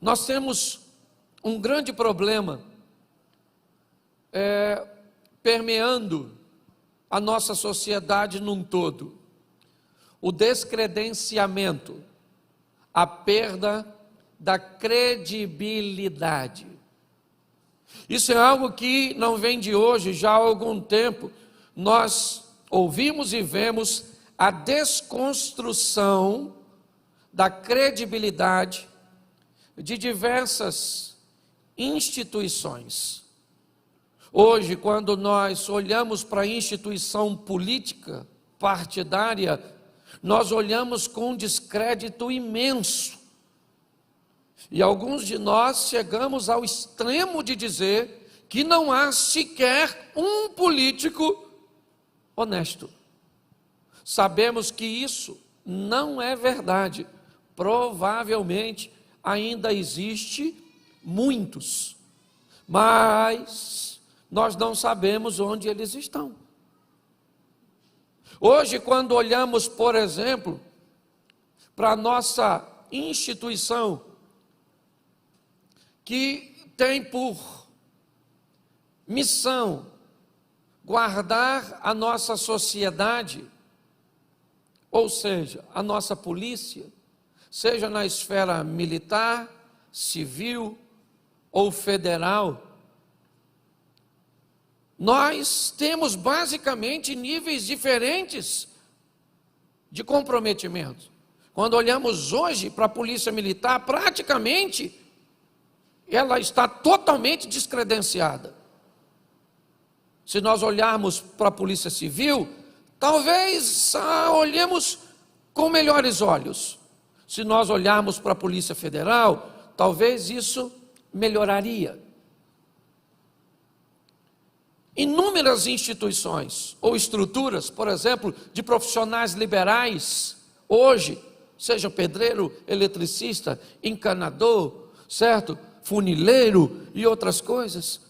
Nós temos um grande problema permeando a nossa sociedade num todo: o descredenciamento, a perda da credibilidade. Isso é algo que não vem de hoje, já há algum tempo nós ouvimos e vemos a desconstrução da credibilidade de diversas instituições. Hoje, quando nós olhamos para a instituição política partidária, nós olhamos com um descrédito imenso. E alguns de nós chegamos ao extremo de dizer que não há sequer um político honesto. Sabemos que isso não é verdade. Provavelmente ainda existe muitos, mas nós não sabemos onde eles estão. Hoje, quando olhamos, por exemplo, para a nossa instituição, que tem por missão guardar a nossa sociedade, ou seja, a nossa polícia, seja na esfera militar, civil ou federal, nós temos basicamente níveis diferentes de comprometimento. Quando olhamos hoje para a polícia militar, praticamente ela está totalmente descredenciada. Se nós olharmos para a polícia civil, talvez olhemos com melhores olhos. Se nós olharmos para a polícia federal, talvez isso melhoraria. Inúmeras instituições ou estruturas, por exemplo, de profissionais liberais, hoje, seja pedreiro, eletricista, encanador, certo? Funileiro e outras coisas.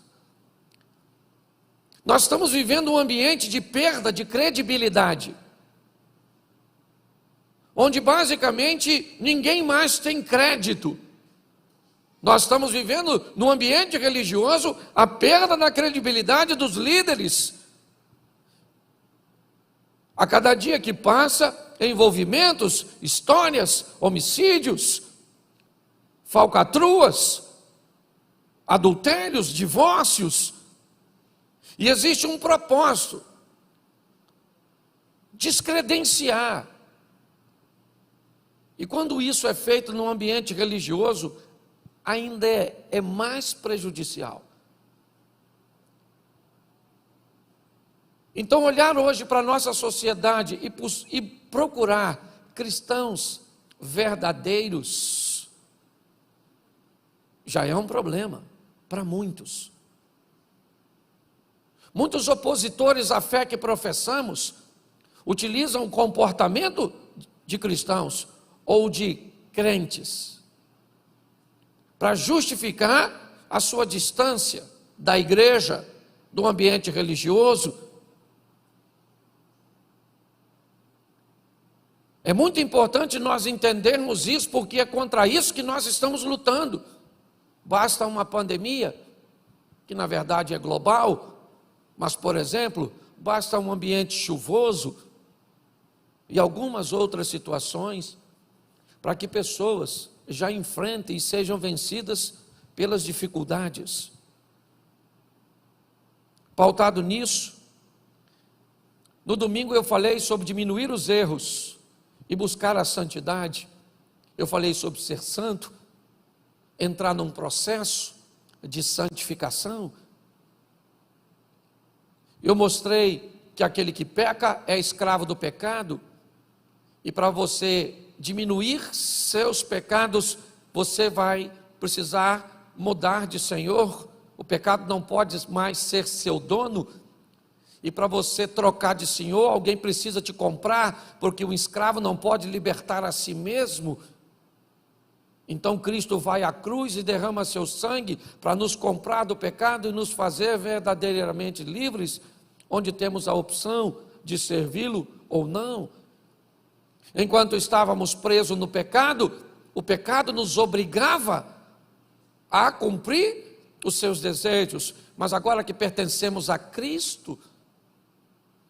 Nós estamos vivendo um ambiente de perda de credibilidade, onde basicamente ninguém mais tem crédito. Nós estamos vivendo num ambiente religioso a perda da credibilidade dos líderes. A cada dia que passa, envolvimentos, histórias, homicídios, falcatruas, adultérios, divórcios. E existe um propósito: descredenciar. E quando isso é feito num ambiente religioso, ainda é mais prejudicial. Então, olhar hoje para a nossa sociedade e procurar cristãos verdadeiros já é um problema para muitos. Muitos opositores à fé que professamos utilizam o comportamento de cristãos ou de crentes para justificar a sua distância da igreja, do ambiente religioso. É muito importante nós entendermos isso, porque é contra isso que nós estamos lutando. Basta uma pandemia, que na verdade é global, mas, por exemplo, basta um ambiente chuvoso e algumas outras situações para que pessoas já enfrentem e sejam vencidas pelas dificuldades. Pautado nisso, no domingo eu falei sobre diminuir os erros e buscar a santidade. Eu falei sobre ser santo, entrar num processo de santificação. Eu mostrei que aquele que peca é escravo do pecado, e para você diminuir seus pecados, você vai precisar mudar de senhor. O pecado não pode mais ser seu dono, e para você trocar de senhor, alguém precisa te comprar, porque um escravo não pode libertar a si mesmo. Então Cristo vai à cruz e derrama seu sangue para nos comprar do pecado e nos fazer verdadeiramente livres, onde temos a opção de servi-lo ou não. Enquanto estávamos presos no pecado, o pecado nos obrigava a cumprir os seus desejos, mas agora que pertencemos a Cristo,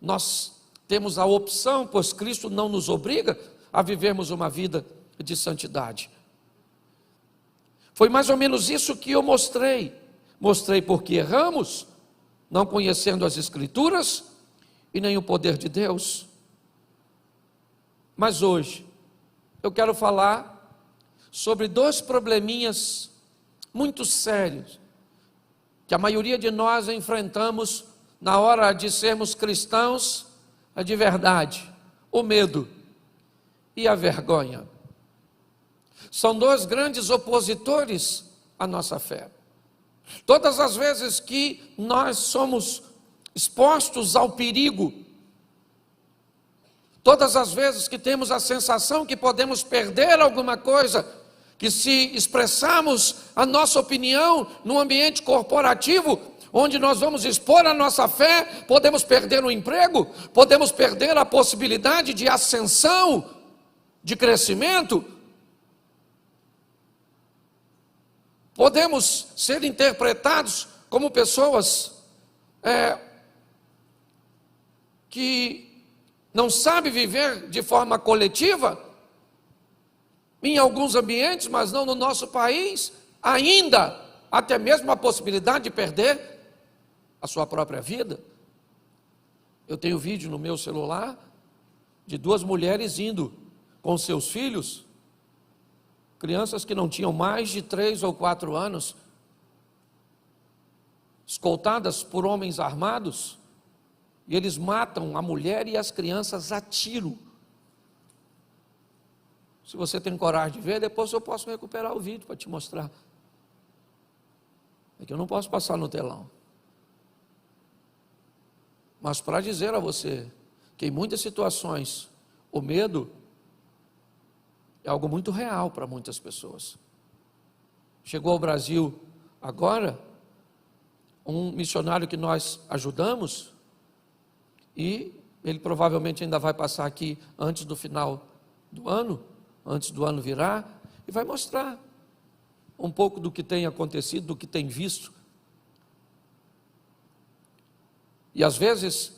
nós temos a opção, pois Cristo não nos obriga a vivermos uma vida de santidade. Foi mais ou menos isso que eu mostrei. Mostrei porque erramos, não conhecendo as Escrituras e nem o poder de Deus. Mas hoje, eu quero falar sobre dois probleminhas muito sérios, que a maioria de nós enfrentamos na hora de sermos cristãos de verdade: o medo e a vergonha. São dois grandes opositores à nossa fé. Todas as vezes que nós somos expostos ao perigo, todas as vezes que temos a sensação que podemos perder alguma coisa, que se expressarmos a nossa opinião num ambiente corporativo, onde nós vamos expor a nossa fé, podemos perder o emprego, podemos perder a possibilidade de ascensão, de crescimento, podemos ser interpretados como pessoas que não sabem viver de forma coletiva, em alguns ambientes, mas não no nosso país, ainda até mesmo a possibilidade de perder a sua própria vida. Eu tenho vídeo no meu celular de duas mulheres indo com seus filhos, crianças que não tinham mais de 3 ou 4 anos, escoltadas por homens armados, e eles matam a mulher e as crianças a tiro. Se você tem coragem de ver, depois eu posso recuperar o vídeo para te mostrar. É que eu não posso passar no telão. Mas para dizer a você que em muitas situações o medo é algo muito real para muitas pessoas. Chegou ao Brasil agora um missionário que nós ajudamos, e ele provavelmente ainda vai passar aqui antes do final do ano, antes do ano virar, e vai mostrar um pouco do que tem acontecido, do que tem visto. E às vezes,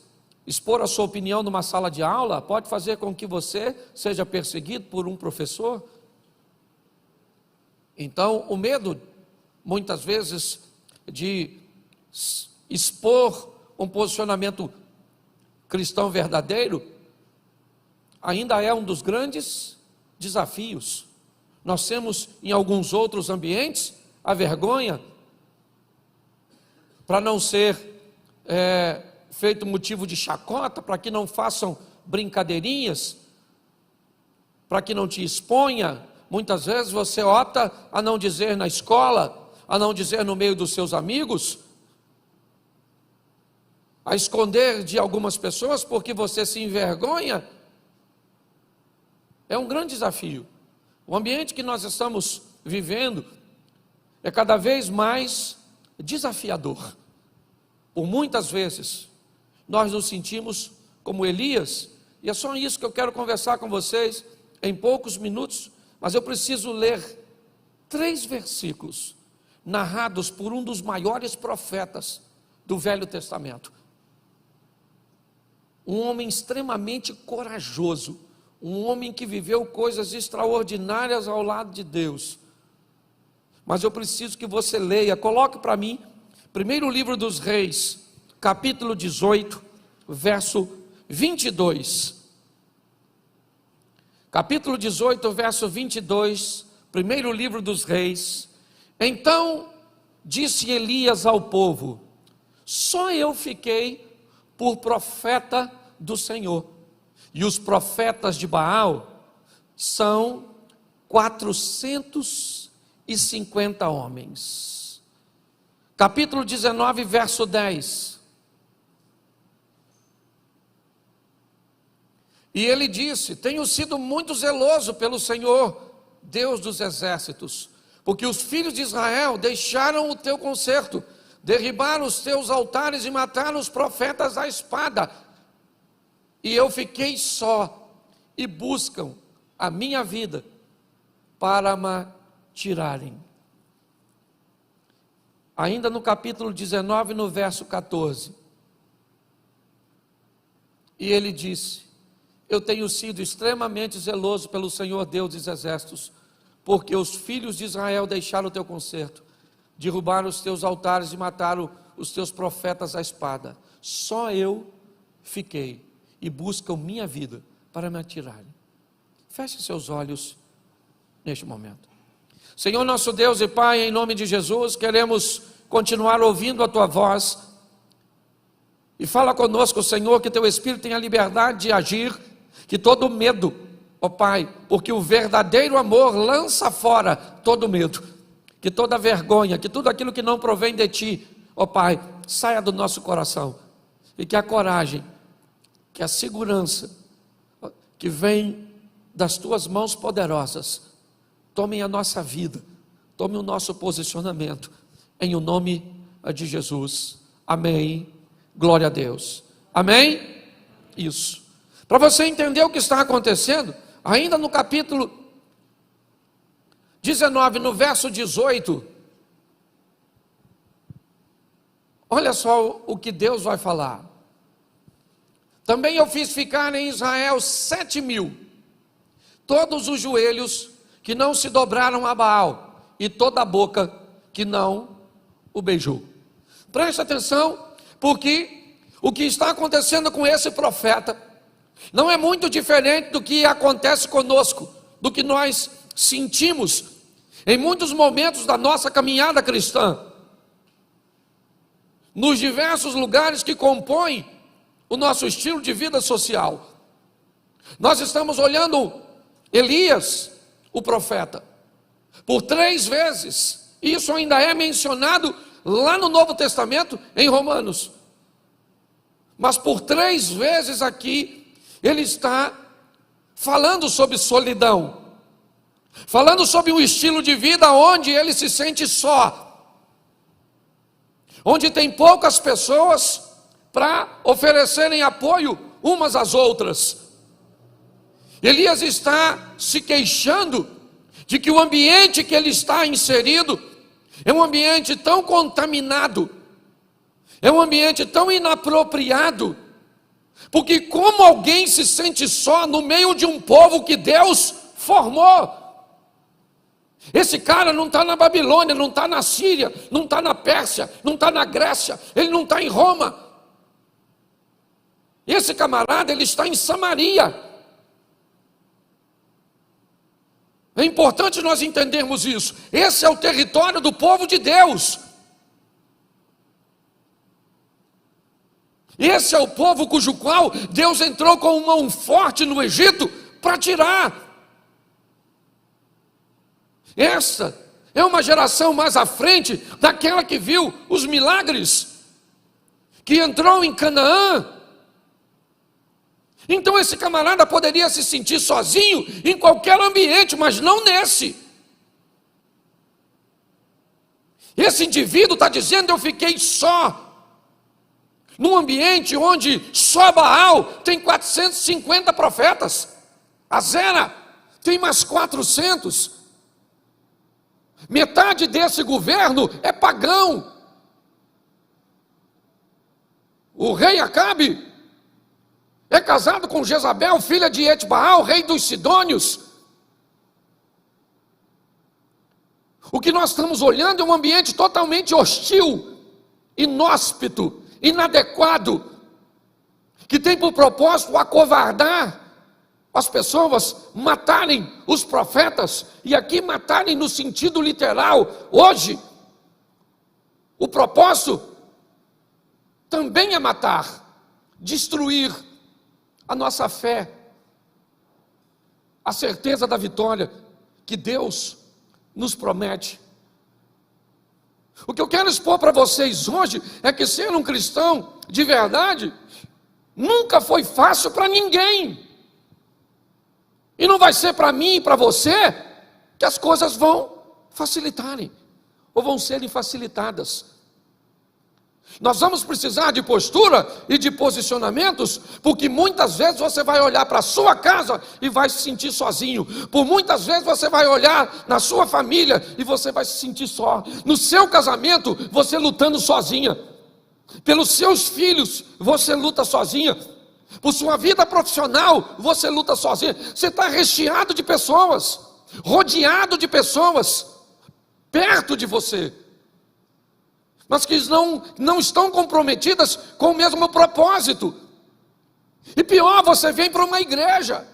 expor a sua opinião numa sala de aula pode fazer com que você seja perseguido por um professor. Então, o medo, muitas vezes, de expor um posicionamento cristão verdadeiro, ainda é um dos grandes desafios. Nós temos em alguns outros ambientes a vergonha, para não ser feito motivo de chacota, para que não façam brincadeirinhas, para que não te exponha. Muitas vezes você opta a não dizer na escola, a não dizer no meio dos seus amigos, a esconder de algumas pessoas porque você se envergonha. É um grande desafio. O ambiente que nós estamos vivendo é cada vez mais desafiador. Por muitas vezes nós nos sentimos como Elias, e é só isso que eu quero conversar com vocês em poucos minutos, mas eu preciso ler 3 versículos narrados por um dos maiores profetas do Velho Testamento. Um homem extremamente corajoso, um homem que viveu coisas extraordinárias ao lado de Deus. Mas eu preciso que você leia, coloque para mim, primeiro livro dos Reis, capítulo 18, verso 22. Capítulo 18, verso 22, primeiro livro dos Reis. Então disse Elias ao povo: só eu fiquei por profeta do Senhor, e os profetas de Baal são 450 homens. Capítulo 19, verso 10. E ele disse: tenho sido muito zeloso pelo Senhor, Deus dos exércitos, porque os filhos de Israel deixaram o teu concerto, derribaram os teus altares e mataram os profetas à espada. E eu fiquei só, e buscam a minha vida para me tirarem. ainda no capítulo 19, no verso 14. E ele disse: eu tenho sido extremamente zeloso pelo Senhor Deus dos exércitos, porque os filhos de Israel deixaram o teu concerto, derrubaram os teus altares e mataram os teus profetas à espada. Só eu fiquei e buscam minha vida para me atirarem. Feche seus olhos neste momento. Senhor nosso Deus e Pai, em nome de Jesus, queremos continuar ouvindo a Tua voz. E fala conosco, Senhor, que Teu Espírito tenha liberdade de agir, que todo medo, ó Pai, porque o verdadeiro amor lança fora todo medo, que toda vergonha, que tudo aquilo que não provém de Ti, ó Pai, saia do nosso coração, e que a coragem, que a segurança, que vem das Tuas mãos poderosas, tomem a nossa vida, tomem o nosso posicionamento, em o nome de Jesus. Amém. Glória a Deus. Amém? Isso. Para você entender o que está acontecendo, ainda no capítulo 19, no verso 18, olha só o que Deus vai falar. Também eu fiz ficar em Israel 7.000, todos os joelhos que não se dobraram a Baal, e toda a boca que não o beijou. Preste atenção, porque o que está acontecendo com esse profeta não é muito diferente do que acontece conosco, do que nós sentimos em muitos momentos da nossa caminhada cristã, nos diversos lugares que compõem o nosso estilo de vida social. Nós estamos olhando Elias, o profeta, por 3 vezes, e isso ainda é mencionado lá no Novo Testamento, em Romanos, mas por 3 vezes aqui, ele está falando sobre solidão, falando sobre um estilo de vida onde ele se sente só, onde tem poucas pessoas para oferecerem apoio umas às outras. Elias está se queixando de que o ambiente que ele está inserido é um ambiente tão contaminado, é um ambiente tão inapropriado, porque como alguém se sente só no meio de um povo que Deus formou? Esse cara não está na Babilônia, não está na Síria, não está na Pérsia, não está na Grécia, ele não está em Roma. Esse camarada, ele está em Samaria. É importante nós entendermos isso. Esse é o território do povo de Deus. Esse é o povo cujo qual Deus entrou com mão forte no Egito para tirar. Essa é uma geração mais à frente daquela que viu os milagres, que entrou em Canaã. Então esse camarada poderia se sentir sozinho em qualquer ambiente, mas não nesse. Esse indivíduo está dizendo: eu fiquei só, num ambiente onde só Baal tem 450 profetas, Azera tem mais 400, metade desse governo é pagão. O rei Acabe é casado com Jezabel, filha de Etbaal, rei dos Sidônios. O que nós estamos olhando é um ambiente totalmente hostil, inóspito, inadequado, que tem por propósito acovardar as pessoas, matarem os profetas, e aqui matarem no sentido literal. Hoje, o propósito também é matar, destruir a nossa fé, a certeza da vitória que Deus nos promete. O que eu quero expor para vocês hoje é que ser um cristão de verdade nunca foi fácil para ninguém, e não vai ser para mim e para você que as coisas vão facilitarem, ou vão serem facilitadas. Nós vamos precisar de postura e de posicionamentos, porque muitas vezes você vai olhar para a sua casa e vai se sentir sozinho. Por muitas vezes você vai olhar na sua família e você vai se sentir só. No seu casamento, você lutando sozinha. Pelos seus filhos, você luta sozinha. Por sua vida profissional, você luta sozinha. Você está recheado de pessoas, rodeado de pessoas, perto de você, mas que não estão comprometidas com o mesmo propósito. E pior, você vem para uma igreja,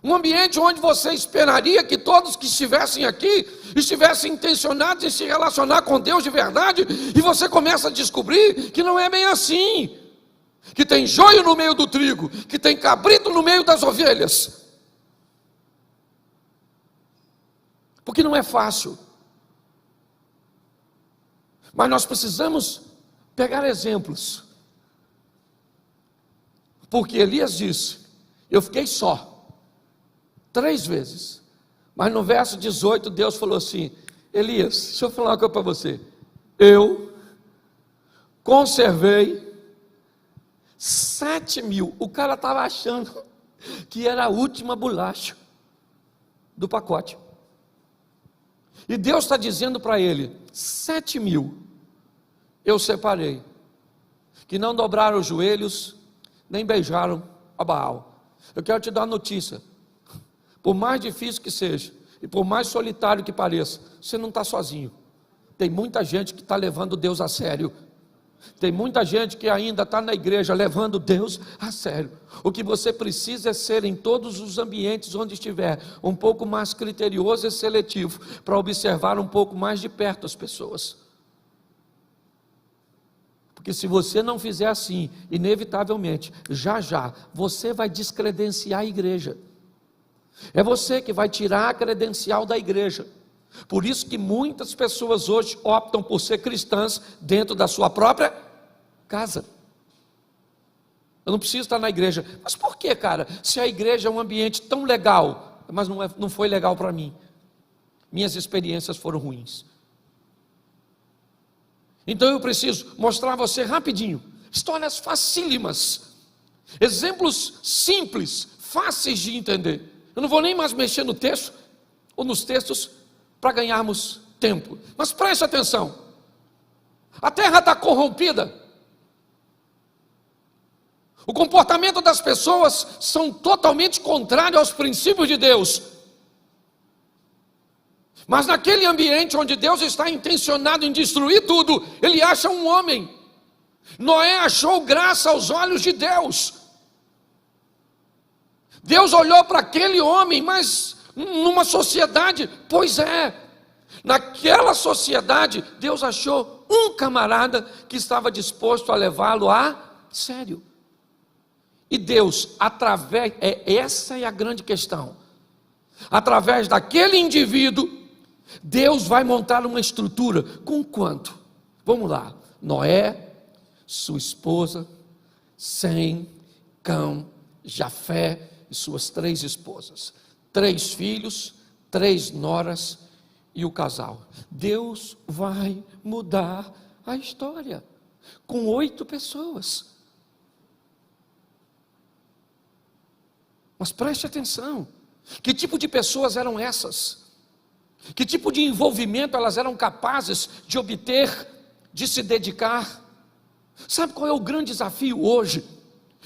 um ambiente onde você esperaria que todos que estivessem aqui estivessem intencionados em se relacionar com Deus de verdade, e você começa a descobrir que não é bem assim, que tem joio no meio do trigo, que tem cabrito no meio das ovelhas, porque não é fácil. Mas nós precisamos pegar exemplos, porque Elias disse: eu fiquei só 3 vezes, mas no verso 18 Deus falou assim: Elias, deixa eu falar uma coisa para você, eu conservei 7.000, o cara estava achando que era a última bolacha do pacote, e Deus está dizendo para ele: 7.000 eu separei, que não dobraram os joelhos, nem beijaram a Baal. Eu quero te dar uma notícia, por mais difícil que seja, e por mais solitário que pareça, você não está sozinho. Tem muita gente que está levando Deus a sério. Tem muita gente que ainda está na igreja levando Deus a sério. O que você precisa é ser, em todos os ambientes onde estiver, um pouco mais criterioso e seletivo, para observar um pouco mais de perto as pessoas. Porque se você não fizer assim, inevitavelmente, já você vai descredenciar a igreja. É você que vai tirar a credencial da igreja. Por isso que muitas pessoas hoje optam por ser cristãs dentro da sua própria casa. Eu não preciso estar na igreja. Mas por que, cara? Se a igreja é um ambiente tão legal, mas não foi legal para mim. Minhas experiências foram ruins. Então eu preciso mostrar a você rapidinho histórias facílimas, exemplos simples, fáceis de entender. Eu não vou nem mais mexer no texto ou nos textos para ganharmos tempo, mas preste atenção. A terra está corrompida, o comportamento das pessoas são totalmente contrário aos princípios de Deus. Mas naquele ambiente onde Deus está intencionado em destruir tudo, Ele acha um homem. Noé achou graça aos olhos de Deus. Deus olhou para aquele homem, mas numa sociedade, pois é, naquela sociedade, Deus achou um camarada que estava disposto a levá-lo a sério. E Deus, essa é a grande questão, através daquele indivíduo, Deus vai montar uma estrutura. Com quanto? Vamos lá. Noé, sua esposa, Sem, Cão, Jafé e suas 3 esposas, 3 filhos, 3 noras e o casal. Deus vai mudar a história com 8 pessoas. Mas preste atenção, que tipo de pessoas eram essas? Que tipo de envolvimento elas eram capazes de obter, de se dedicar? Sabe qual é o grande desafio hoje?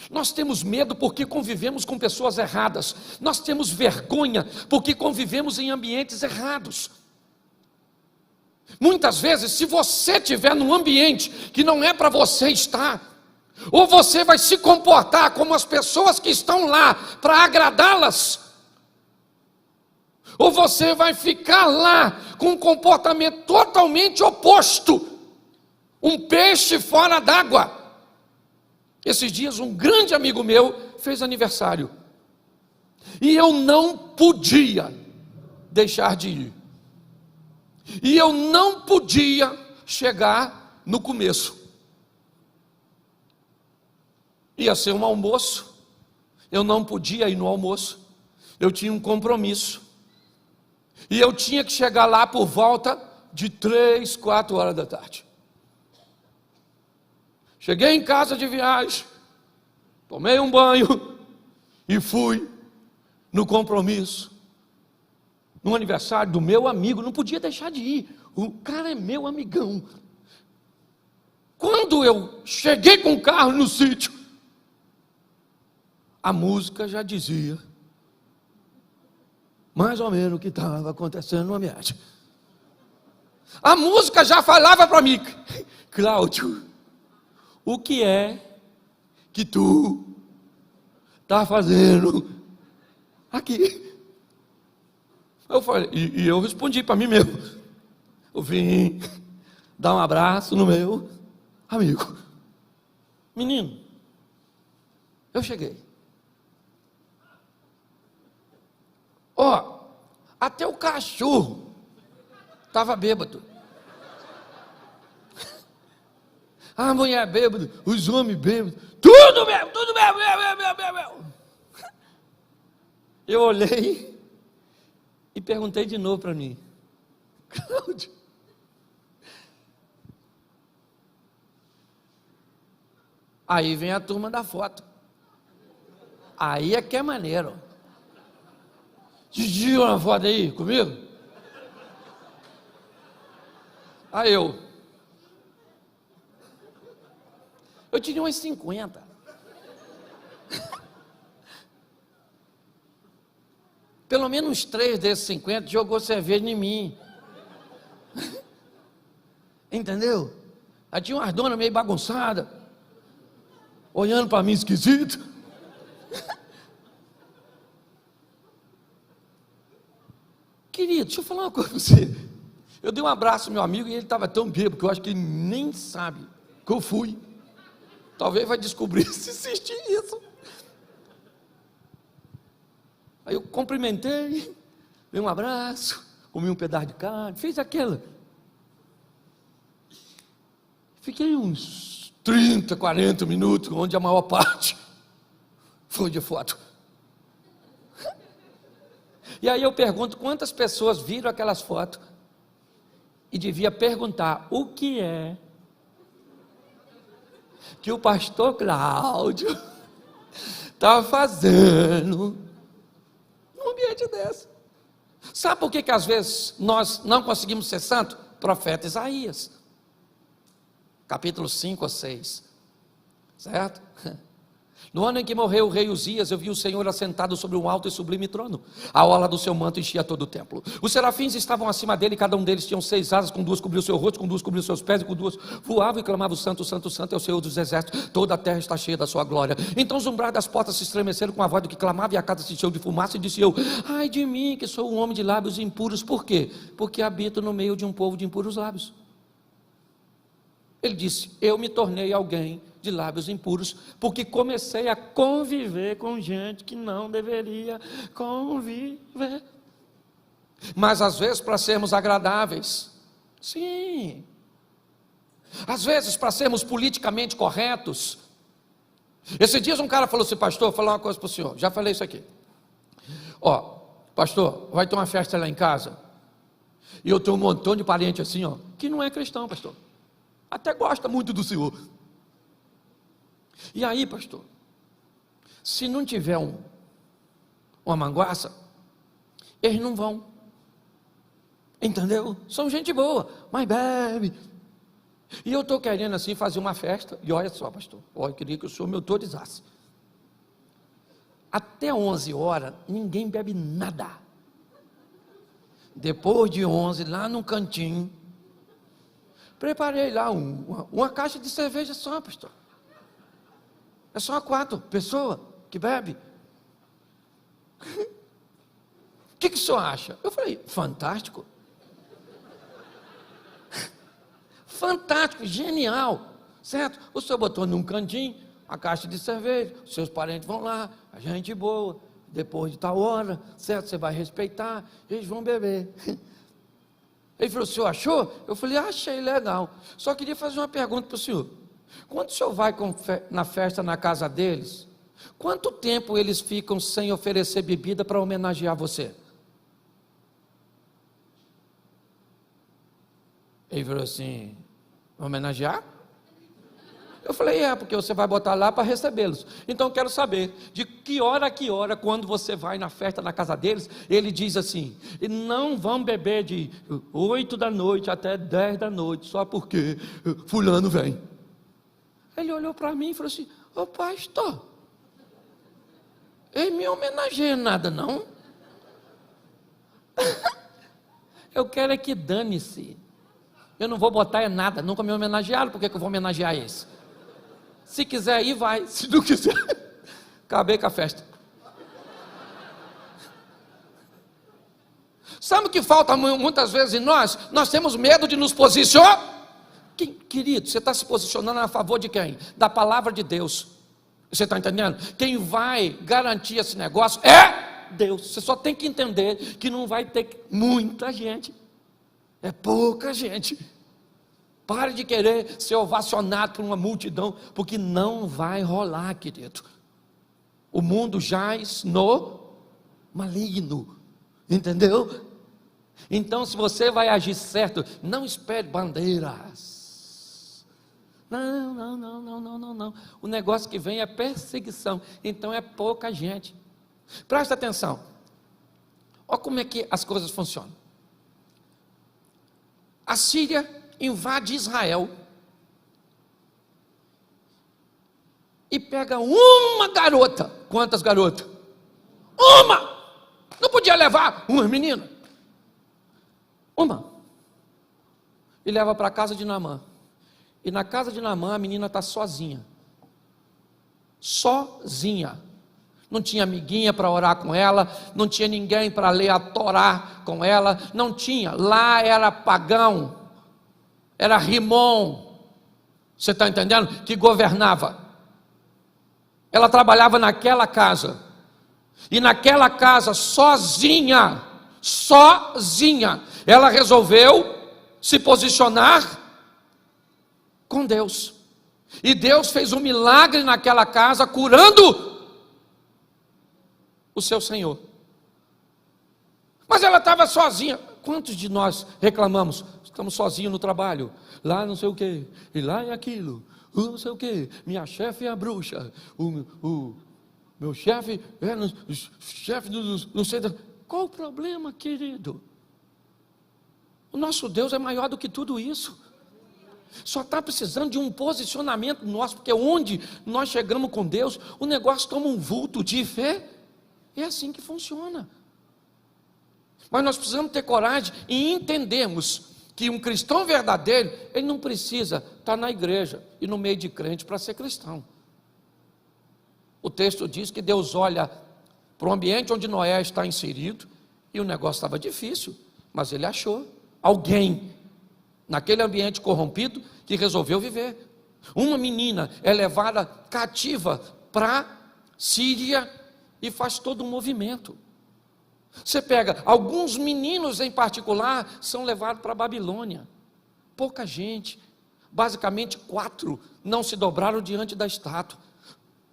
Nós temos medo porque convivemos com pessoas erradas. Nós temos vergonha porque convivemos em ambientes errados. Muitas vezes, se você estiver num ambiente que não é para você estar, ou você vai se comportar como as pessoas que estão lá para agradá-las, ou você vai ficar lá com um comportamento totalmente oposto, um peixe fora d'água. Esses dias um grande amigo meu fez aniversário, e eu não podia deixar de ir, e eu não podia chegar no começo. Ia ser um almoço, eu não podia ir no almoço, eu tinha um compromisso, e eu tinha que chegar lá por volta de 3, 4 horas da tarde. Cheguei em casa de viagem, tomei um banho e fui no compromisso, no aniversário do meu amigo. Não podia deixar de ir, o cara é meu amigão. Quando eu cheguei com o carro no sítio, a música já dizia mais ou menos o que estava acontecendo no ambiente. A música já falava para mim: Cláudio, o que é que tu está fazendo aqui? Eu falei, e eu respondi para mim mesmo: eu vim dar um abraço no meu amigo. Menino, eu cheguei. Ó, até o cachorro estava bêbado. A mulher bêbada, os homens bêbados, tudo mesmo. Eu olhei e perguntei de novo para mim: Cláudio, aí vem a turma da foto. Aí é que é maneiro. Didi, uma foto aí comigo? Aí eu tinha umas 50. Pelo menos 3 desses 50 jogou cerveja em mim. Entendeu? Aí tinha umas donas meio bagunçadas, olhando para mim esquisito. Querido, deixa eu falar uma coisa para você. Eu dei um abraço ao meu amigo e ele estava tão bêbado que eu acho que ele nem sabe que eu fui. Talvez vai descobrir se existe isso. Aí eu cumprimentei, dei um abraço, comi um pedaço de carne, fiz aquela. Fiquei uns 30, 40 minutos, onde a maior parte foi de foto. E aí eu pergunto quantas pessoas viram aquelas fotos e devia perguntar: o que é que o pastor Cláudio está fazendo num ambiente desse? Sabe por que às vezes nós não conseguimos ser santos? Profeta Isaías, capítulo 5 ou 6, certo? No ano em que morreu o rei Uzias, eu vi o Senhor assentado sobre um alto e sublime trono. A orla do seu manto enchia todo o templo. Os serafins estavam acima dele, cada um deles tinha 6 asas, com 2 cobriu o seu rosto, com 2 cobriu os seus pés, e com 2 voavam e clamavam: Santo, Santo, Santo é o Senhor dos exércitos, toda a terra está cheia da sua glória. Então os umbrais das portas se estremeceram com a voz do que clamava, e a casa se encheu de fumaça, e disse eu: ai de mim, que sou um homem de lábios impuros. Por quê? Porque habito no meio de um povo de impuros lábios. Ele disse: eu me tornei alguém de lábios impuros, porque comecei a conviver com gente que não deveria conviver. Mas às vezes para sermos agradáveis, sim. Às vezes para sermos politicamente corretos. Esses dias um cara falou assim: pastor, vou falar uma coisa para o senhor, já falei isso aqui. Ó, pastor, vai ter uma festa lá em casa, e eu tenho um montão de parente assim, ó, que não é cristão, pastor. Até gosta muito do senhor. E aí, pastor, se não tiver uma manguaça, eles não vão. Entendeu? São gente boa, mas bebe. E eu estou querendo assim fazer uma festa. E olha só, pastor, eu queria que o senhor me autorizasse. Até 11 horas, ninguém bebe nada. Depois de 11, lá no cantinho, preparei lá uma caixa de cerveja só, pastor. É só 4 pessoas que bebe. O que o senhor acha? Eu falei: fantástico. Fantástico, genial, certo? O senhor botou num cantinho a caixa de cerveja, os seus parentes vão lá, a gente boa, depois de tal hora, certo? Você vai respeitar, eles vão beber. Ele falou: o senhor achou? Eu falei: achei legal. Só queria fazer uma pergunta para o senhor. Quando o senhor vai na festa na casa deles, quanto tempo eles ficam sem oferecer bebida para homenagear você? Ele falou assim: homenagear? Eu falei, porque você vai botar lá para recebê-los. Então eu quero saber, de que hora a que hora, quando você vai na festa na casa deles, ele diz assim, não vão beber de 8 da noite até 10 da noite, só porque fulano vem. Ele olhou para mim e falou assim, ô pastor, ele me homenageia nada não? Eu quero é que dane-se. Eu não vou botar nada, nunca me homenagearam, por que eu vou homenagear esse? Se quiser ir, vai. Se não quiser, acabei com a festa. Sabe o que falta muitas vezes em nós? Nós temos medo de nos posicionar. Querido, você está se posicionando a favor de quem? Da palavra de Deus. Você está entendendo? Quem vai garantir esse negócio é Deus. Você só tem que entender que não vai ter muita gente. É pouca gente. Pare de querer ser ovacionado por uma multidão, porque não vai rolar, querido. O mundo jaz no maligno, entendeu? Então, se você vai agir certo, não espere bandeiras. Não. O negócio que vem é perseguição, então é pouca gente. Presta atenção. Olha como é que as coisas funcionam. A Síria invade Israel e pega uma garota. Quantas garotas? Uma! Não podia levar uma menina? Uma. E leva para a casa de Naamã. E na casa de Naamã a menina está sozinha. Sozinha. Não tinha amiguinha para orar com ela, não tinha ninguém para ler a Torá com ela, não tinha. Lá era pagão. Era Rimon, você está entendendo? Que governava. Ela trabalhava naquela casa, e naquela casa, sozinha, ela resolveu se posicionar com Deus, e Deus fez um milagre naquela casa, curando o seu Senhor. Mas ela estava sozinha. Quantos de nós reclamamos? Estamos sozinhos no trabalho, lá não sei o que, e lá é aquilo, não sei o que, minha chefe é a bruxa, o meu chefe é chefe não sei. Qual o problema, querido? O nosso Deus é maior do que tudo isso. Só está precisando de um posicionamento nosso, porque onde nós chegamos com Deus, o negócio toma um vulto de fé. É assim que funciona. Mas nós precisamos ter coragem e entendermos que um cristão verdadeiro, ele não precisa estar na igreja e no meio de crente para ser cristão. O texto diz que Deus olha para o ambiente onde Noé está inserido, e o negócio estava difícil, mas ele achou alguém naquele ambiente corrompido que resolveu viver. Uma menina é levada cativa para Síria e faz todo um movimento. Você pega, alguns meninos em particular são levados para a Babilônia. Pouca gente, basicamente 4 não se dobraram diante da estátua.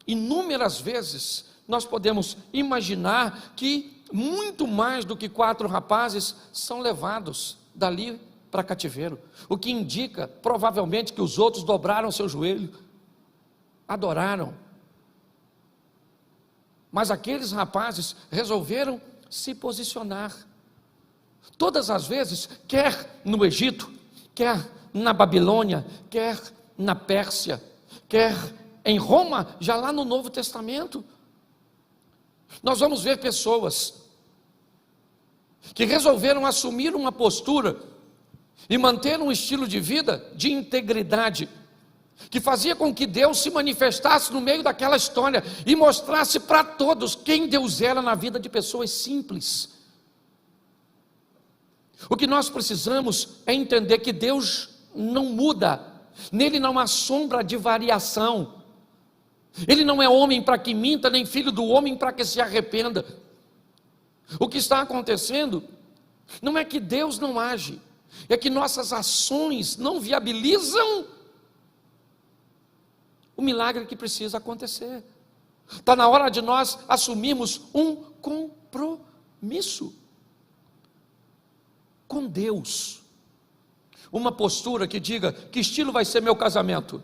Inúmeras vezes nós podemos imaginar que muito mais do que 4 rapazes são levados dali para cativeiro, o que indica provavelmente que os outros dobraram seu joelho, adoraram. Mas aqueles rapazes resolveram se posicionar. Todas as vezes, quer no Egito, quer na Babilônia, quer na Pérsia, quer em Roma, já lá no Novo Testamento, nós vamos ver pessoas que resolveram assumir uma postura e manter um estilo de vida de integridade, que fazia com que Deus se manifestasse no meio daquela história e mostrasse para todos quem Deus era na vida de pessoas simples. O que nós precisamos é entender que Deus não muda, nele não há sombra de variação. Ele não é homem para que minta, nem filho do homem para que se arrependa. O que está acontecendo não é que Deus não age, é que nossas ações não viabilizam o milagre que precisa acontecer. Está na hora de nós assumirmos um compromisso com Deus. Uma postura que diga: que estilo vai ser meu casamento?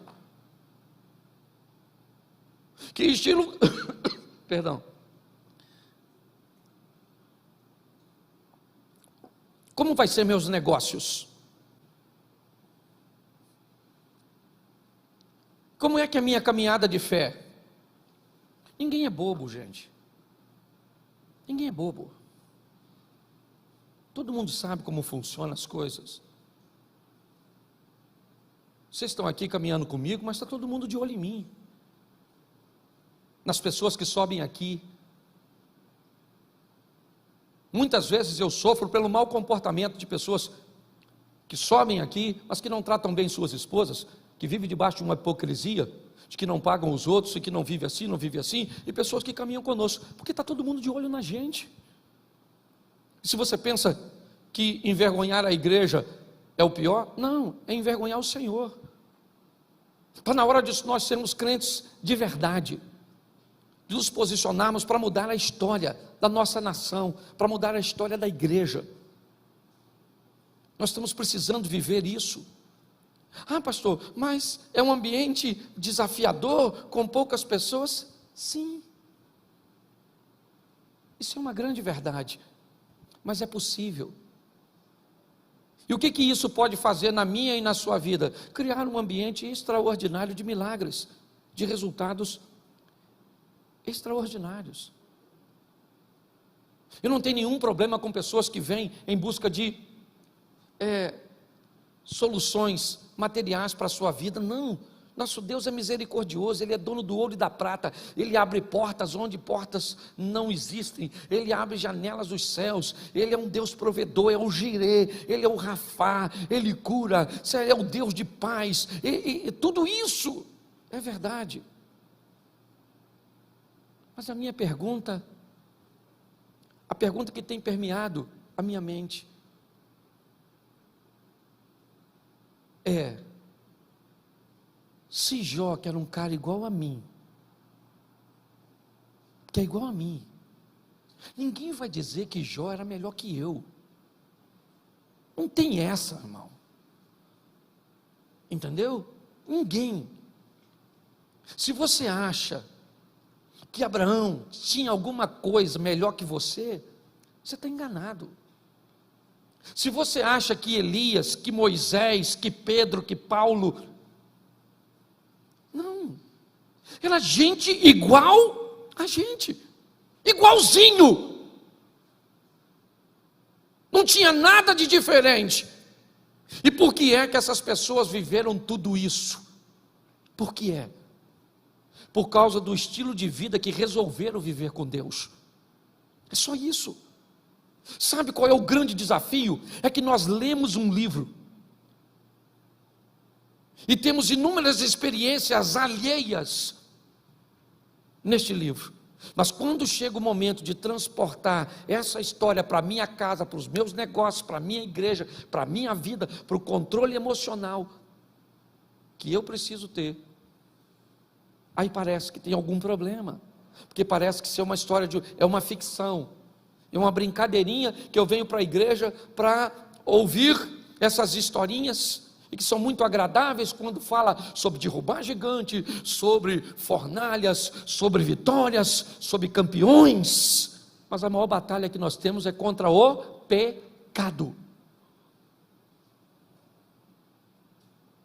Que estilo, perdão, como vai ser meus negócios? Como é que é a minha caminhada de fé? Ninguém é bobo, gente. Ninguém é bobo. Todo mundo sabe como funcionam as coisas. Vocês estão aqui caminhando comigo, mas está todo mundo de olho em mim. Nas pessoas que sobem aqui. Muitas vezes eu sofro pelo mau comportamento de pessoas que sobem aqui, mas que não tratam bem suas esposas, que vivem debaixo de uma hipocrisia, de que não pagam os outros, e que não vive assim, não vive assim, e pessoas que caminham conosco, porque está todo mundo de olho na gente. E se você pensa que envergonhar a igreja é o pior, não, é envergonhar o Senhor. Está na hora de nós sermos crentes de verdade, de nos posicionarmos para mudar a história da nossa nação, para mudar a história da igreja. Nós estamos precisando viver isso. Ah, pastor, mas é um ambiente desafiador, com poucas pessoas? Sim. Isso é uma grande verdade, mas é possível. E o que isso pode fazer na minha e na sua vida? Criar um ambiente extraordinário de milagres, de resultados extraordinários. Eu não tenho nenhum problema com pessoas que vêm em busca de soluções materiais para a sua vida. Não, nosso Deus é misericordioso, Ele é dono do ouro e da prata, Ele abre portas onde portas não existem, Ele abre janelas dos céus, Ele é um Deus provedor, é o Jirê, Ele é o Rafá, Ele cura, é o Deus de paz, e tudo isso é verdade. Mas a minha pergunta, a pergunta que tem permeado a minha mente é: se Jó, que era um cara igual a mim, que é igual a mim, ninguém vai dizer que Jó era melhor que eu. Não tem essa, irmão. Entendeu? Ninguém. Se você acha que Abraão tinha alguma coisa melhor que você está enganado. Se você acha que Elias, que Moisés, que Pedro, que Paulo, não, era gente igual a gente, igualzinho, não tinha nada de diferente. E por que é que essas pessoas viveram tudo isso? Por que é? Por causa do estilo de vida que resolveram viver com Deus. É só isso. Sabe qual é o grande desafio? É que nós lemos um livro e temos inúmeras experiências alheias neste livro, mas quando chega o momento de transportar essa história para a minha casa, para os meus negócios, para a minha igreja, para a minha vida, para o controle emocional que eu preciso ter, aí parece que tem algum problema, porque parece que isso é uma história é uma ficção, é uma brincadeirinha que eu venho para a igreja para ouvir essas historinhas, e que são muito agradáveis quando fala sobre derrubar gigante, sobre fornalhas, sobre vitórias, sobre campeões, mas a maior batalha que nós temos é contra o pecado.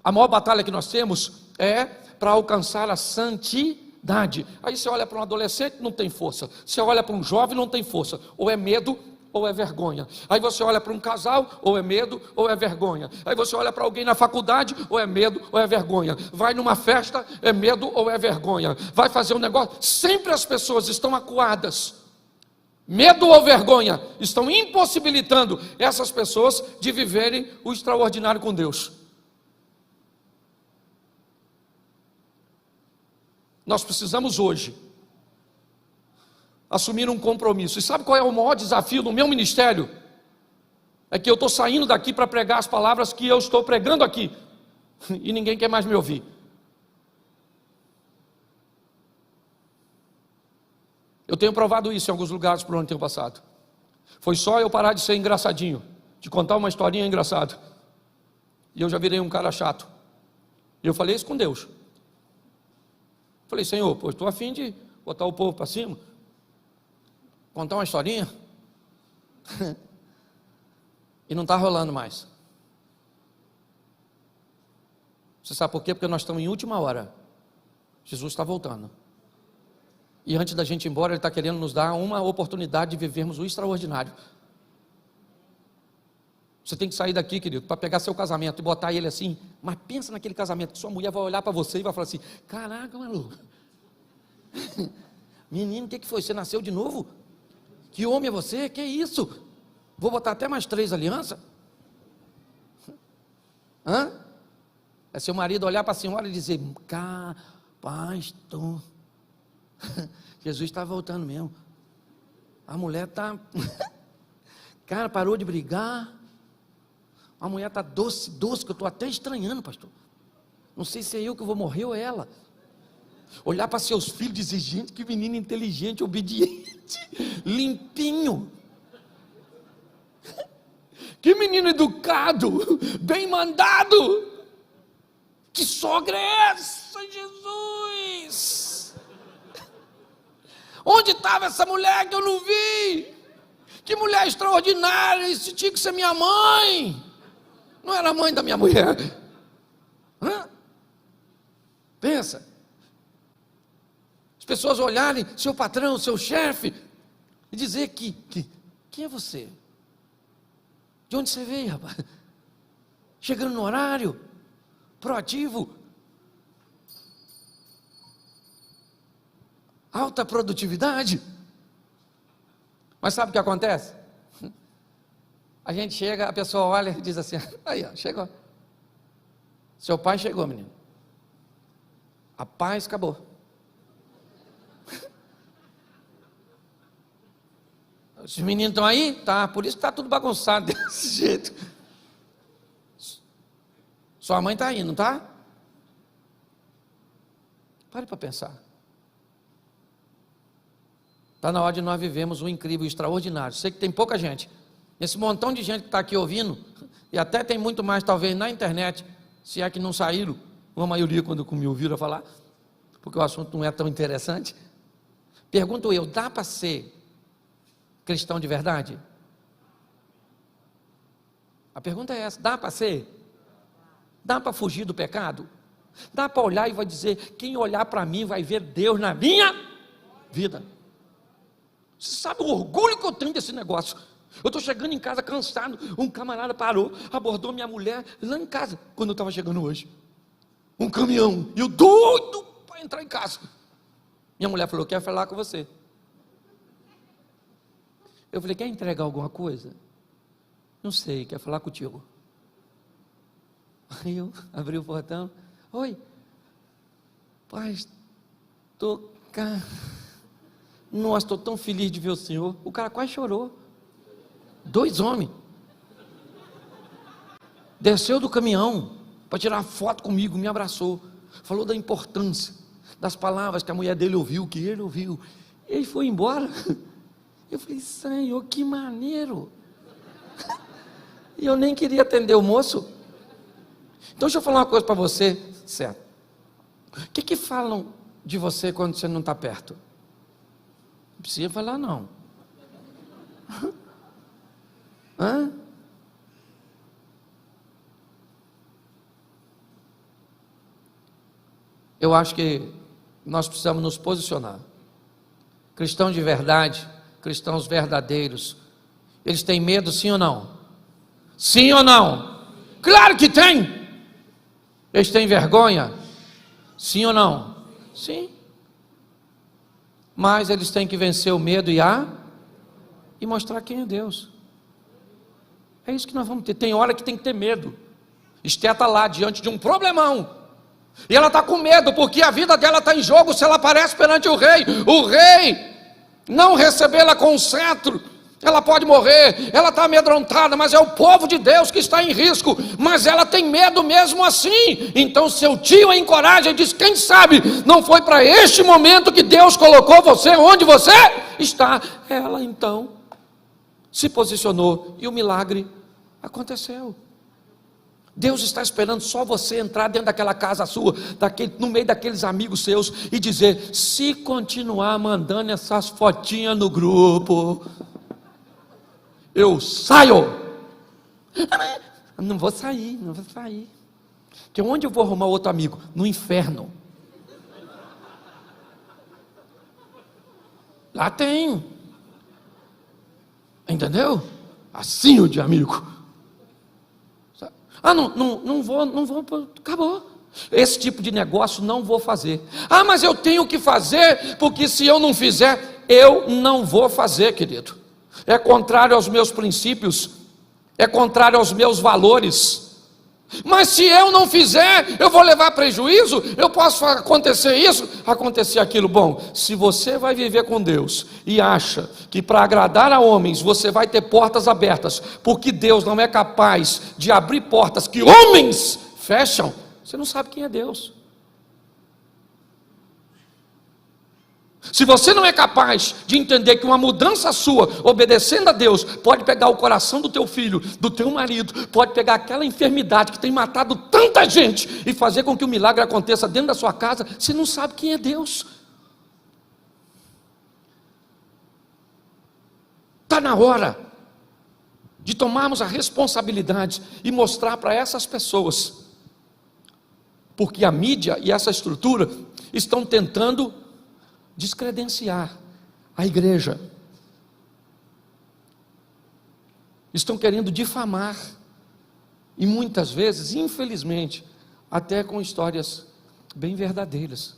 A maior batalha que nós temos é para alcançar a santidade. Aí você olha para um adolescente, não tem força. Você olha para um jovem, não tem força. Ou é medo, ou é vergonha. Aí você olha para um casal, ou é medo, ou é vergonha. Aí você olha para alguém na faculdade, ou é medo, ou é vergonha. Vai numa festa, é medo ou é vergonha. Vai fazer um negócio, sempre as pessoas estão acuadas. Medo ou vergonha estão impossibilitando essas pessoas de viverem o extraordinário com Deus. Nós precisamos hoje assumir um compromisso. E sabe qual é o maior desafio do meu ministério? É que eu estou saindo daqui para pregar as palavras que eu estou pregando aqui, e ninguém quer mais me ouvir. Eu tenho provado isso em alguns lugares por onde tenho passado. Foi só eu parar de ser engraçadinho, de contar uma historinha engraçada, e eu já virei um cara chato. E eu falei isso com Deus. Falei, Senhor, pô, estou a fim de botar o povo para cima, contar uma historinha, e não está rolando mais. Você sabe por quê? Porque nós estamos em última hora. Jesus está voltando. E antes da gente ir embora, Ele está querendo nos dar uma oportunidade de vivermos o extraordinário. Você tem que sair daqui, querido, para pegar seu casamento e botar ele assim. Mas pensa naquele casamento que sua mulher vai olhar para você e vai falar assim: caraca, maluco, menino, o que foi? Você nasceu de novo? Que homem é você? Que isso? Vou botar até mais 3 alianças? Hã? É seu marido olhar para a senhora e dizer: pastor, Jesus está voltando mesmo. A mulher está cara, parou de brigar. A mulher está doce, que eu estou até estranhando, pastor. Não sei se é eu que vou morrer ou ela. Olhar para seus filhos e dizer: gente, que menino inteligente, obediente, limpinho. Que menino educado, bem mandado. Que sogra é essa, Jesus? Onde estava essa mulher que eu não vi? Que mulher extraordinária, isso tinha que ser minha mãe. Não era a mãe da minha mulher. Hã? Pensa. As pessoas olharem seu patrão, seu chefe, e dizer que quem é você? De onde você veio, rapaz? Chegando no horário, proativo, alta produtividade. Mas sabe o que acontece? A gente chega, a pessoa olha e diz assim: aí ó, chegou. Seu pai chegou, menino. A paz acabou. Os meninos estão aí? Tá, por isso que está tudo bagunçado desse jeito. Sua mãe está aí, não está? Pare para pensar. Está na hora de nós vivermos o incrível, o extraordinário. Sei que tem pouca gente. Esse montão de gente que está aqui ouvindo, e até tem muito mais talvez na internet, se é que não saíram, uma maioria quando me ouviram falar, porque o assunto não é tão interessante. Pergunto eu, dá para ser cristão de verdade? A pergunta é essa: dá para ser? Dá para fugir do pecado? Dá para olhar e vai dizer: quem olhar para mim vai ver Deus na minha vida? Você sabe o orgulho que eu tenho desse negócio? Eu estou chegando em casa cansado, um camarada parou, abordou minha mulher lá em casa, quando eu estava chegando hoje. Um caminhão, e eu doido para entrar em casa. Minha mulher falou: quero falar com você. Eu falei: quer entregar alguma coisa? Não sei, quer falar contigo. Aí eu abri o portão: oi, pai, estou cá. Nossa, estou tão feliz de ver o senhor. O cara quase chorou. 2 homens. Desceu do caminhão para tirar foto comigo, me abraçou. Falou da importância das palavras que a mulher dele ouviu, que ele ouviu. Ele foi embora. Eu falei: Senhor, que maneiro. E eu nem queria atender o moço. Então deixa eu falar uma coisa para você, certo? O que falam de você quando você não está perto? Não precisa falar não. Hã? Eu acho que nós precisamos nos posicionar. Cristãos de verdade, cristãos verdadeiros, eles têm medo, sim ou não? Sim ou não? Claro que tem. Eles têm vergonha? Sim ou não? Sim. Mas eles têm que vencer o medo e mostrar quem é Deus. É isso que nós vamos ter. Tem hora que tem que ter medo. Esté está lá diante de um problemão, e ela está com medo, porque a vida dela está em jogo. Se ela aparece perante o rei não recebê-la com um cetro, ela pode morrer. Ela está amedrontada, mas é o povo de Deus que está em risco, mas ela tem medo mesmo assim. Então seu tio a encoraja e diz: quem sabe não foi para este momento que Deus colocou você onde você está. Ela então se posicionou e o milagre aconteceu. Deus está esperando só você entrar dentro daquela casa sua, no meio daqueles amigos seus, e dizer: se continuar mandando essas fotinhas no grupo, eu saio. Não vou sair. Porque onde eu vou arrumar outro amigo? No inferno. Lá tem. Entendeu? Assim de amigo. Não vou, acabou. Esse tipo de negócio não vou fazer. Mas eu tenho que fazer, porque se eu não fizer, eu não vou fazer, querido. É contrário aos meus princípios, é contrário aos meus valores. Mas se eu não fizer, eu vou levar prejuízo, eu posso acontecer isso, acontecer aquilo. Bom, se você vai viver com Deus e acha que para agradar a homens você vai ter portas abertas, porque Deus não é capaz de abrir portas que homens fecham, você não sabe quem é Deus. Se você não é capaz de entender que uma mudança sua, obedecendo a Deus, pode pegar o coração do teu filho, do teu marido, pode pegar aquela enfermidade que tem matado tanta gente e fazer com que o milagre aconteça dentro da sua casa, você não sabe quem é Deus. Está na hora de tomarmos a responsabilidade e mostrar para essas pessoas, porque a mídia e essa estrutura estão tentando descredenciar a igreja, estão querendo difamar, e muitas vezes, infelizmente, até com histórias bem verdadeiras.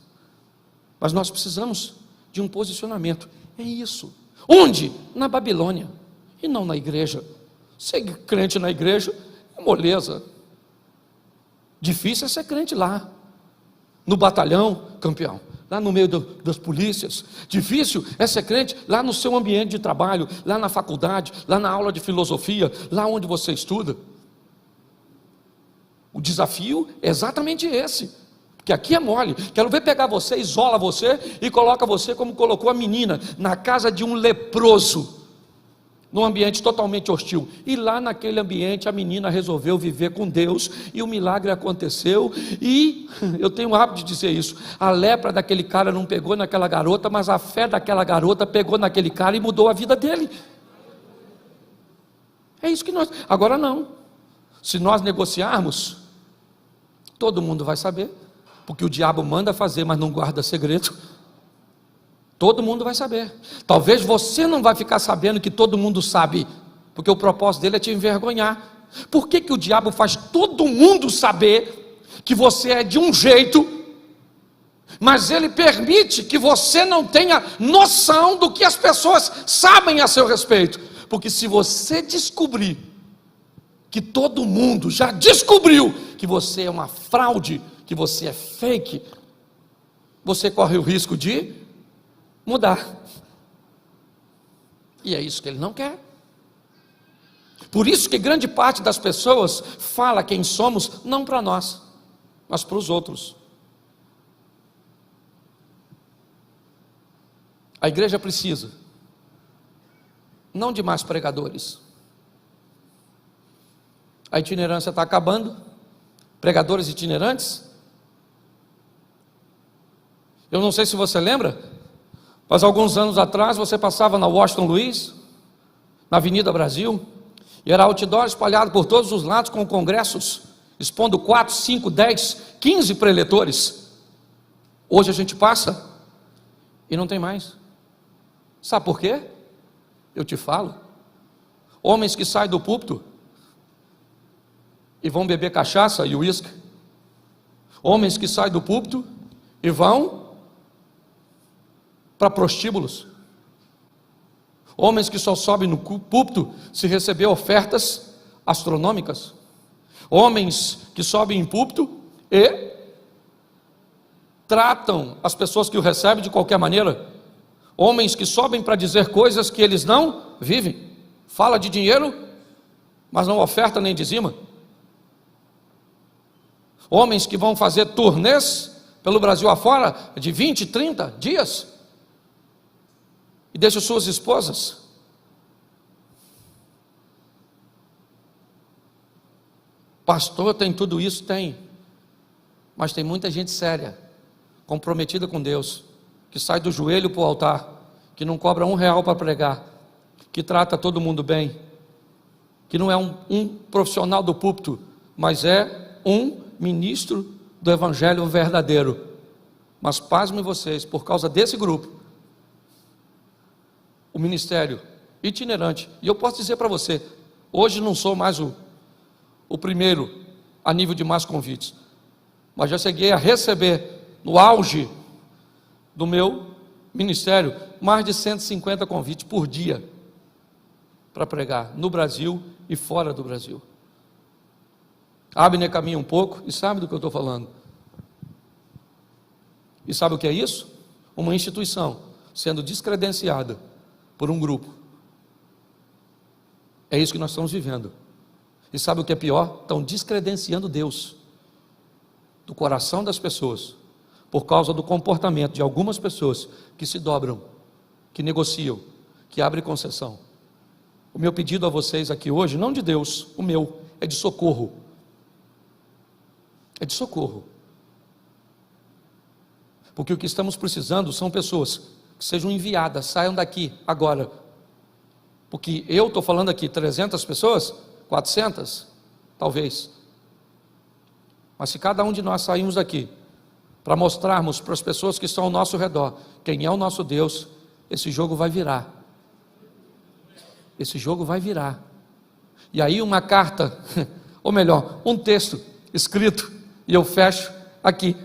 Mas nós precisamos de um posicionamento. É isso. Onde? Na Babilônia, e não na igreja. Ser crente na igreja é moleza. Difícil é ser crente lá, no batalhão, campeão, lá no meio das polícias. Difícil é ser crente lá no seu ambiente de trabalho, lá na faculdade, lá na aula de filosofia, lá onde você estuda. O desafio é exatamente esse, porque aqui é mole. Quero ver pegar você, isola você e coloca você como colocou a menina, na casa de um leproso, num ambiente totalmente hostil, e lá naquele ambiente a menina resolveu viver com Deus, e o milagre aconteceu, e eu tenho o hábito de dizer isso, a lepra daquele cara não pegou naquela garota, mas a fé daquela garota pegou naquele cara e mudou a vida dele. É isso que nós, agora não, se nós negociarmos, todo mundo vai saber, porque o diabo manda fazer, mas não guarda segredo. Todo mundo vai saber. Talvez você não vai ficar sabendo que todo mundo sabe, porque o propósito dele é te envergonhar. Por que o diabo faz todo mundo saber que você é de um jeito, mas ele permite que você não tenha noção do que as pessoas sabem a seu respeito? Porque se você descobrir que todo mundo já descobriu que você é uma fraude, que você é fake, você corre o risco de mudar, e é isso que ele não quer. Por isso que grande parte das pessoas fala quem somos, não para nós, mas para os outros. A igreja precisa, não de mais pregadores. A itinerância está acabando, pregadores itinerantes. Eu não sei se você lembra, mas alguns anos atrás você passava na Washington Luiz, na Avenida Brasil, e era outdoor espalhado por todos os lados com congressos, expondo 4, 5, 10, 15 preletores. Hoje a gente passa e não tem mais. Sabe por quê? Eu te falo. Homens que saem do púlpito e vão beber cachaça e uísque. Homens que saem do púlpito e vão para prostíbulos. Homens que só sobem no púlpito se receber ofertas astronômicas. Homens que sobem em púlpito e tratam as pessoas que o recebem de qualquer maneira. Homens que sobem para dizer coisas que eles não vivem. Fala de dinheiro, mas não oferta nem dizima. Homens que vão fazer turnês pelo Brasil afora de 20, 30 dias e deixam suas esposas. Pastor, tem tudo isso? Tem. Mas tem muita gente séria, comprometida com Deus, que sai do joelho para o altar, que não cobra R$1 para pregar, que trata todo mundo bem, que não é um profissional do púlpito, mas é um ministro do evangelho verdadeiro. Mas pasmem vocês, por causa desse grupo, o ministério itinerante, e eu posso dizer para você, hoje não sou mais o primeiro a nível de mais convites, mas já cheguei a receber, no auge do meu ministério, mais de 150 convites por dia, para pregar no Brasil e fora do Brasil. Abner caminha um pouco e sabe do que eu estou falando. E sabe o que é isso? Uma instituição sendo descredenciada por um grupo. É isso que nós estamos vivendo. E sabe o que é pior? Estão descredenciando Deus do coração das pessoas, por causa do comportamento de algumas pessoas que se dobram, que negociam, que abrem concessão. O meu pedido a vocês aqui hoje, não de Deus, o meu, é de socorro. É de socorro. Porque o que estamos precisando são pessoas que sejam enviadas, saiam daqui agora. Porque eu estou falando aqui 300 pessoas, 400, talvez. Mas se cada um de nós sairmos daqui, para mostrarmos para as pessoas que estão ao nosso redor, quem é o nosso Deus, esse jogo vai virar. Esse jogo vai virar. E aí uma carta, ou melhor, um texto escrito, e eu fecho aqui.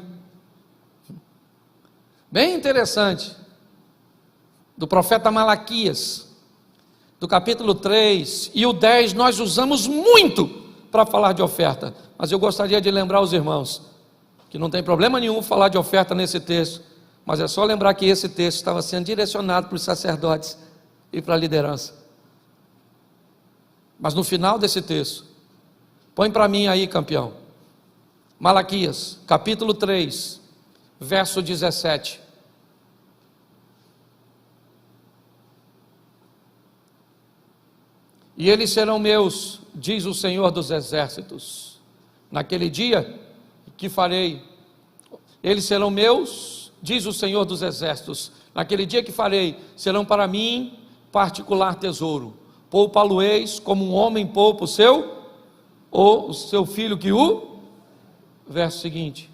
Bem interessante, do profeta Malaquias, do capítulo 3 e o 10, nós usamos muito para falar de oferta, mas eu gostaria de lembrar os irmãos, que não tem problema nenhum falar de oferta nesse texto, mas é só lembrar que esse texto estava sendo direcionado para os sacerdotes e para a liderança. Mas no final desse texto, põe para mim aí, campeão, Malaquias, capítulo 3, verso 17. E eles serão meus, diz o Senhor dos Exércitos, naquele dia que farei, eles serão meus, diz o Senhor dos Exércitos, naquele dia que farei, serão para mim particular tesouro, poupa-lo-eis como um homem poupa o seu, ou o seu filho que o, verso seguinte,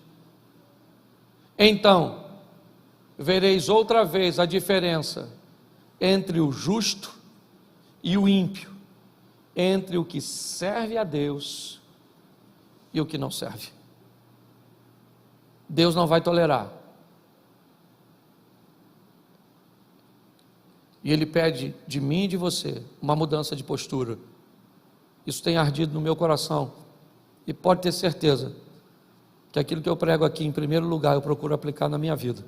então, vereis outra vez a diferença entre o justo e o ímpio, entre o que serve a Deus e o que não serve. Deus não vai tolerar. E Ele pede de mim e de você uma mudança de postura. Isso tem ardido no meu coração. E pode ter certeza que aquilo que eu prego aqui, em primeiro lugar, eu procuro aplicar na minha vida.